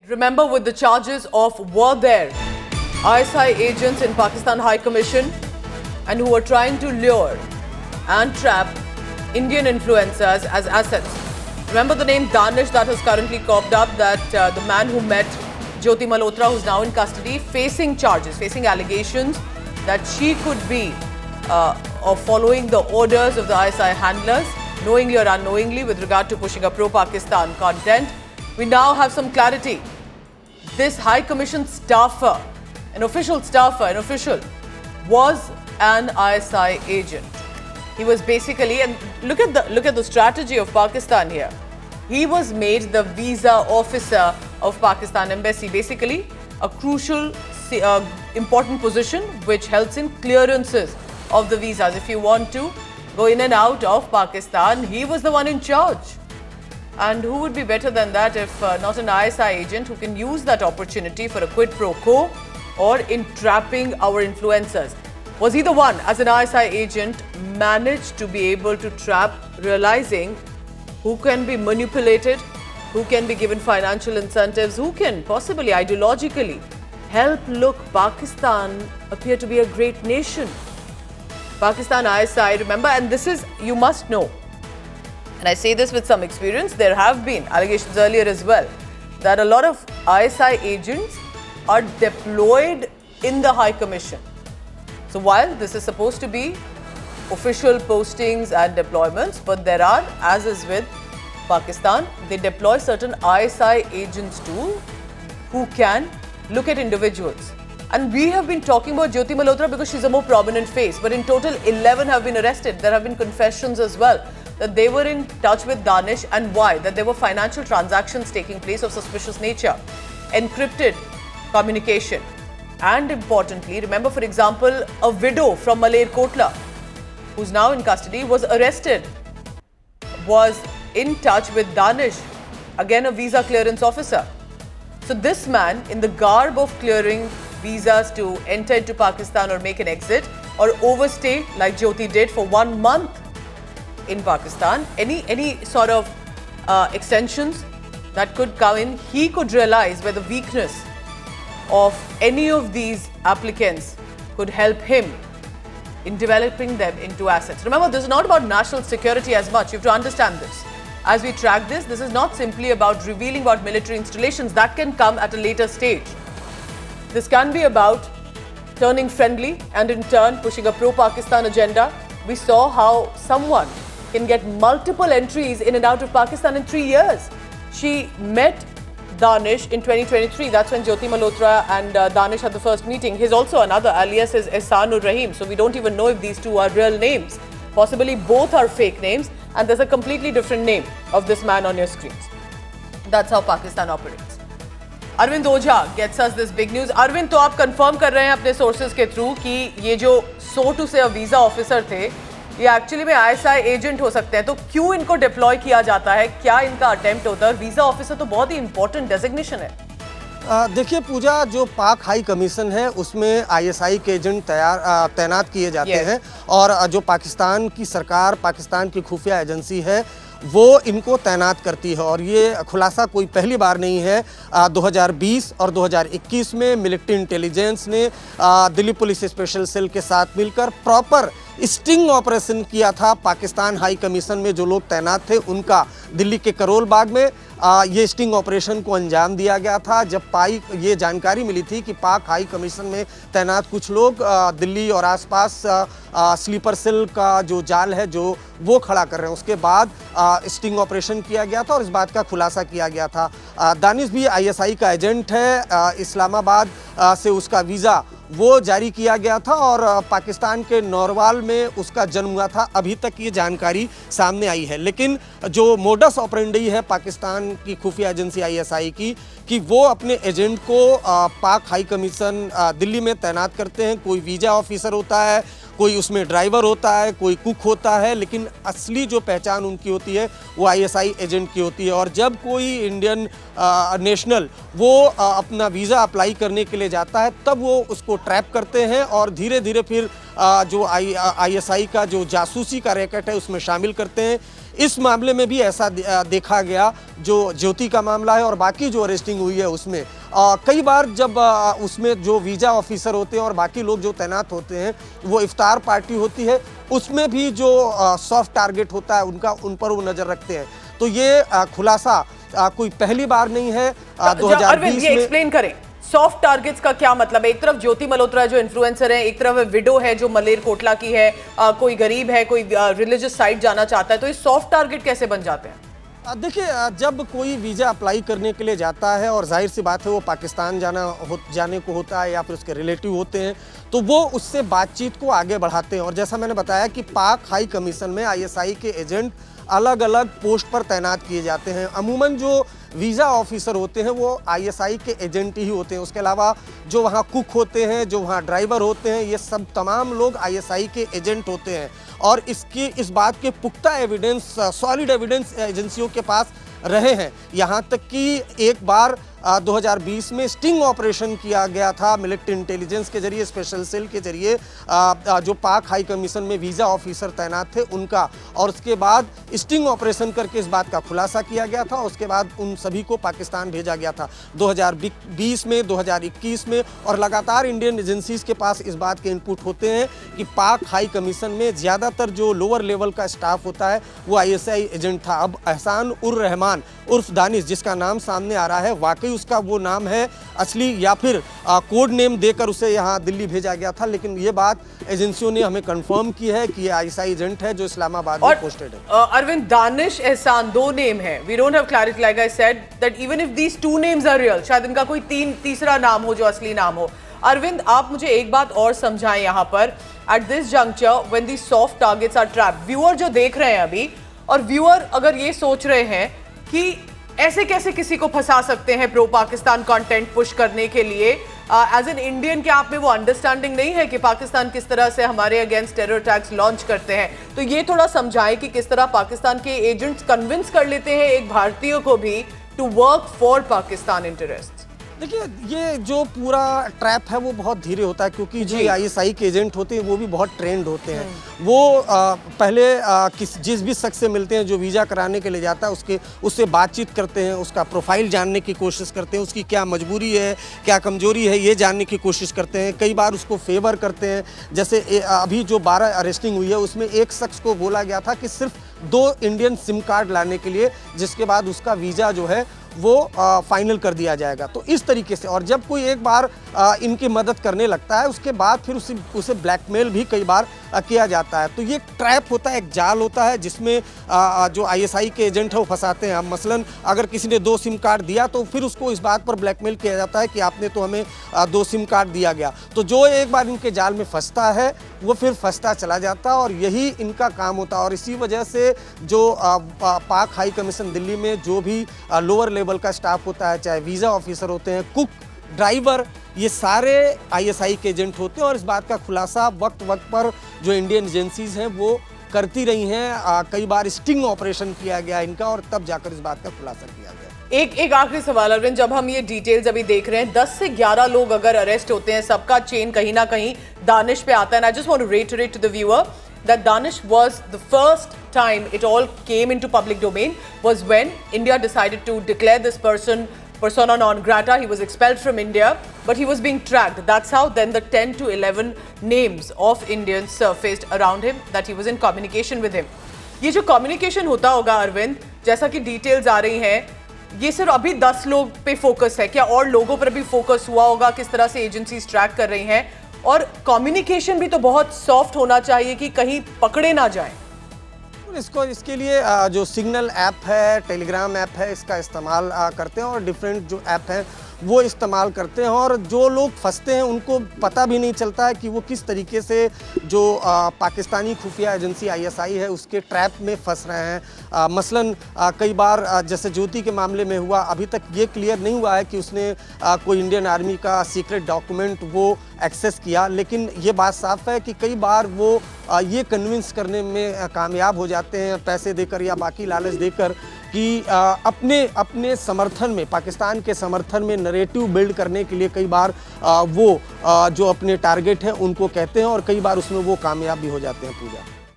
Remember, with the charges of were there ISI agents in Pakistan High Commission and who were trying to lure and trap Indian influencers as assets. Remember the name Danish that has currently copped up, that the man who met Jyoti Malhotra, who's now in custody, facing charges, facing allegations that she could be of following the orders of the ISI handlers, knowingly or unknowingly, with regard to pushing a pro-Pakistan content. We now have some clarity. This High Commission staffer, an official was an ISI agent. He was basically, and look at the strategy of Pakistan here. He was made the visa officer of Pakistan Embassy, basically a crucial, important position which helps in clearances of the visas. If you want to go in and out of Pakistan, he was the one in charge. And who would be better than that if not an ISI agent who can use that opportunity for a quid pro quo or in trapping our influencers? Was he the one, as an ISI agent, managed to be able to trap, realizing who can be manipulated, who can be given financial incentives, who can possibly ideologically help look Pakistan appear to be a great nation? Pakistan ISI, remember, and this is, you must know, and I say this with some experience, there have been allegations earlier as well, that a lot of ISI agents are deployed in the High Commission. So while this is supposed to be official postings and deployments, but there are, as is with Pakistan, they deploy certain ISI agents too, who can look at individuals. And we have been talking about Jyoti Malhotra because she's a more prominent face, but in total 11 have been arrested. There have been confessions as well that they were in touch with Danish, and why? That there were financial transactions taking place of suspicious nature, encrypted communication. And importantly, remember, for example, a widow from Malerkotla, who's now in custody, was arrested, was in touch with Danish, again a visa clearance officer. So this man, in the garb of clearing visas to enter into Pakistan or make an exit or overstay like Jyoti did for 1 month in Pakistan, any sort of extensions that could come in, he could realize where the weakness of any of these applicants could help him in developing them into assets. Remember, this is not about national security as much. You have to understand this. As we track this, this is not simply about revealing about military installations. That can come at a later stage. This can be about turning friendly and in turn pushing a pro-Pakistan agenda. We saw how someone can get multiple entries in and out of Pakistan in 3 years. She met Danish in 2023. That's when Jyoti Malhotra and Danish had the first meeting. He's also another alias is Ehsanur Rahim. So we don't even know if these two are real names. Possibly both are fake names, and there's a completely different name of this man on your screens. That's how Pakistan operates. Arvind Ojha gets us this big news. Arvind, तो आप confirm कर रहे हैं अपने sources के through कि ये जो so to say visa officer थे, ये एक्चुअली में ISI एजेंट हो सकते हैं, तो क्यों इनको डिप्लॉय किया जाता है? क्या इनका अटेम्प्ट होता है? वीजा ऑफिसर तो बहुत ही इंपॉर्टेंट डेजिग्नेशन है। देखिए पूजा, जो पाक हाई कमीशन है उसमें ISI के एजेंट तैनात किए जाते हैं, और जो पाकिस्तान की सरकार, पाकिस्तान की खुफिया एजेंसी है, वो इनको तैनात करती है। और ये खुलासा कोई पहली बार नहीं है। 2020 और 2021 में मिलिट्री इंटेलिजेंस ने दिल्ली पुलिस स्पेशल सेल के साथ मिलकर प्रॉपर स्टिंग ऑपरेशन किया था। पाकिस्तान हाई कमीशन में जो लोग तैनात थे उनका दिल्ली के करोल बाग में ये स्टिंग ऑपरेशन को अंजाम दिया गया था। जब ये जानकारी मिली थी कि पाक हाई कमीशन में तैनात कुछ लोग दिल्ली और आसपास स्लीपर सेल का जो जाल है जो वो खड़ा कर रहे हैं, उसके बाद स्टिंग ऑपरेशन किया गया था और इस बात का खुलासा किया गया था। दानिश भी ISI का एजेंट है। इस्लामाबाद से उसका वीज़ा वो जारी किया गया था और पाकिस्तान के नौरवाल में उसका जन्म हुआ था। अभी तक ये जानकारी सामने आई है, लेकिन जो मोडस ऑपरेंडी है पाकिस्तान की खुफिया एजेंसी ISI की, कि वो अपने एजेंट को पाक हाई कमीशन दिल्ली में तैनात करते हैं। कोई वीज़ा ऑफिसर होता है, कोई उसमें ड्राइवर होता है, कोई कुक होता है, लेकिन असली जो पहचान उनकी होती है वो ISI एजेंट की होती है। और जब कोई इंडियन नेशनल वो अपना वीज़ा अप्लाई करने के लिए जाता है, तब वो उसको ट्रैप करते हैं और धीरे धीरे फिर जो ISI का जो जासूसी का रैकेट है उसमें शामिल करते हैं। इस मामले में भी ऐसा देखा गया, जो ज्योति का मामला है और बाकी जो अरेस्टिंग हुई है उसमें कई बार जब उसमें जो वीज़ा ऑफिसर होते हैं और बाकी लोग जो तैनात होते हैं, वो इफ्तार पार्टी होती है, उसमें भी जो सॉफ्ट टारगेट होता है उन पर वो नज़र रखते हैं। तो ये खुलासा कोई पहली बार नहीं है। 2020 में एक्सप्लेन करें सॉफ्ट टारगेट्स का क्या मतलब है। एक तरफ ज्योति मल्होत्रा जो इन्फ्लुएंसर है, एक तरफ विडो है जो मलेरकोटला की है, कोई गरीब है, कोई रिलीजियस साइट जाना चाहता है, तो ये सॉफ्ट टारगेट कैसे बन जाते हैं? देखिए, जब कोई वीज़ा अप्लाई करने के लिए जाता है और जाहिर सी बात है वो पाकिस्तान जाने को होता है या फिर उसके रिलेटिव होते हैं, तो वो उससे बातचीत को आगे बढ़ाते हैं। और जैसा मैंने बताया कि पाक हाई कमीशन में आईएसआई के एजेंट अलग अलग पोस्ट पर तैनात किए जाते हैं। अमूमन जो वीज़ा ऑफिसर होते हैं वो आईएसआई के एजेंट ही होते हैं। उसके अलावा जो वहाँ कुक होते हैं, जो वहाँ ड्राइवर होते हैं, ये सब तमाम लोग आईएसआई के एजेंट होते हैं। और इस बात के पुख्ता एविडेंस, सॉलिड एविडेंस एजेंसियों के पास रहे हैं। यहाँ तक कि एक बार 2020 में स्टिंग ऑपरेशन किया गया था मिलिट्री इंटेलिजेंस के जरिए, स्पेशल सेल के जरिए, जो पाक हाई कमीशन में वीज़ा ऑफिसर तैनात थे उनका, और उसके बाद स्टिंग ऑपरेशन करके इस बात का खुलासा किया गया था। उसके बाद उन सभी को पाकिस्तान भेजा गया था 2020 में, 2021 में, और लगातार इंडियन एजेंसीज के पास इस बात के इनपुट होते हैं कि पाक हाई कमीशन में ज़्यादातर जो लोअर लेवल का स्टाफ होता है वो आईएसआई एजेंट था। अब एहसान उर रहमान उर्फ दानिश, जिसका नाम सामने आ रहा है, वाकई उसका वो नाम है असली या फिर कोड नेम देकर उसे यहाँ दिल्ली भेजा गया था, लेकिन ये बात एजेंसियों ने हमें कंफर्म की है कि ये आईएसआई एजेंट है जो इस्लामाबाद में पोस्टेड है। अरविंद, दानिश, एहसान, दो नेम है। We don't have clarity, like I said that even if these two names are real, शायद इनका कोई तीसरा नाम हो जो असली नाम हो। अरविंद, आप मुझे एक बात और समझाएं यहाँ पर, at this juncture when the soft targets are trapped, viewer जो देख रहे हैं अभी, और व्यूअर अगर ये सोच रहे हैं कि ऐसे कैसे किसी को फंसा सकते हैं प्रो पाकिस्तान कंटेंट पुश करने के लिए, एज एन इंडियन क्या आप में वो अंडरस्टैंडिंग नहीं है कि पाकिस्तान किस तरह से हमारे अगेंस्ट टेरर अटैक्स लॉन्च करते हैं? तो ये थोड़ा समझाएं कि किस तरह पाकिस्तान के एजेंट्स कन्विंस कर लेते हैं एक भारतीय को भी to work for Pakistan interest. देखिए, ये जो पूरा ट्रैप है वो बहुत धीरे होता है, क्योंकि जो आईएसआई के एजेंट होते हैं वो भी बहुत ट्रेंड होते हैं। वो पहले जिस भी शख्स से मिलते हैं जो वीज़ा कराने के लिए जाता है, उससे बातचीत करते हैं, उसका प्रोफाइल जानने की कोशिश करते हैं, उसकी क्या मजबूरी है, क्या कमजोरी है, ये जानने की कोशिश करते हैं। कई बार उसको फेवर करते हैं। जैसे अभी जो 12 अरेस्टिंग हुई है उसमें एक शख्स को बोला गया था कि सिर्फ 2 इंडियन सिम कार्ड लाने के लिए, जिसके बाद उसका वीज़ा जो है वो फाइनल कर दिया जाएगा। तो इस तरीके से, और जब कोई एक बार इनकी मदद करने लगता है उसके बाद फिर उसे ब्लैकमेल भी कई बार किया जाता है। तो ये ट्रैप होता है, एक जाल होता है जिसमें जो आईएसआई के एजेंट है वो फंसाते हैं। अब मसलन अगर किसी ने 2 सिम कार्ड दिया तो फिर उसको इस बात पर ब्लैकमेल किया जाता है कि आपने तो हमें 2 सिम कार्ड दिया गया। तो जो एक बार इनके जाल में फंसता है वो फिर फंसता चला जाता है, और यही इनका काम होता है। और इसी वजह से जो पाक हाई कमीशन दिल्ली में जो भी लोअर लेवल का स्टाफ होता है, चाहे वीज़ा ऑफिसर होते हैं, कुक, ड्राइवर, ये सारे आईएसआई के एजेंट होते हैं। और इस बात का खुलासा वक्त वक्त पर जो इंडियन एजेंसीज हैं वो करती रही हैं। कई बार स्टिंग ऑपरेशन किया गया इनका, और तब जाकर इस बात का खुलासा किया गया। एक आखिरी सवाल अरविंद, जब हम ये डिटेल्स अभी देख रहे हैं, 10 से 11 लोग अगर अरेस्ट होते हैं, सबका चेन कहीं ना कहीं दानिश पे आता है। I just want to reiterate to the viewer that Danish was the first time it all came into public domain was when India decided to declare this person persona non grata. He was expelled from India, but he was being tracked. That's how then the 10 to 11 names of Indians surfaced around him, that he was in communication with him. ये जो communication होता होगा अरविंद, जैसा कि details आ रही हैं, ये सिर्फ अभी 10 लोग पे फोकस है क्या? और लोगों पर भी फोकस हुआ होगा? किस तरह से एजेंसीज ट्रैक कर रही हैं? और कम्युनिकेशन भी तो बहुत सॉफ्ट होना चाहिए कि कहीं पकड़े ना जाए। इसके लिए जो सिग्नल ऐप है, टेलीग्राम ऐप है, इसका इस्तेमाल करते हैं, और डिफरेंट जो ऐप हैं वो इस्तेमाल करते हैं। और जो लोग फंसते हैं उनको पता भी नहीं चलता है कि वो किस तरीके से जो पाकिस्तानी खुफिया एजेंसी आईएसआई है उसके ट्रैप में फंस रहे हैं। मसलन कई बार जैसे ज्योति के मामले में हुआ, अभी तक ये क्लियर नहीं हुआ है कि उसने कोई इंडियन आर्मी का सीक्रेट डॉक्यूमेंट वो एक्सेस किया, लेकिन ये बात साफ है कि कई बार वो ये कन्विंस करने में कामयाब हो जाते हैं, पैसे देकर या बाकी लालच देकर, कि अपने समर्थन में, पाकिस्तान के समर्थन में नरेटिव बिल्ड करने के लिए कई बार वो जो अपने टारगेट हैं उनको कहते हैं, और कई बार उसमें वो कामयाब भी हो जाते हैं। पूजा।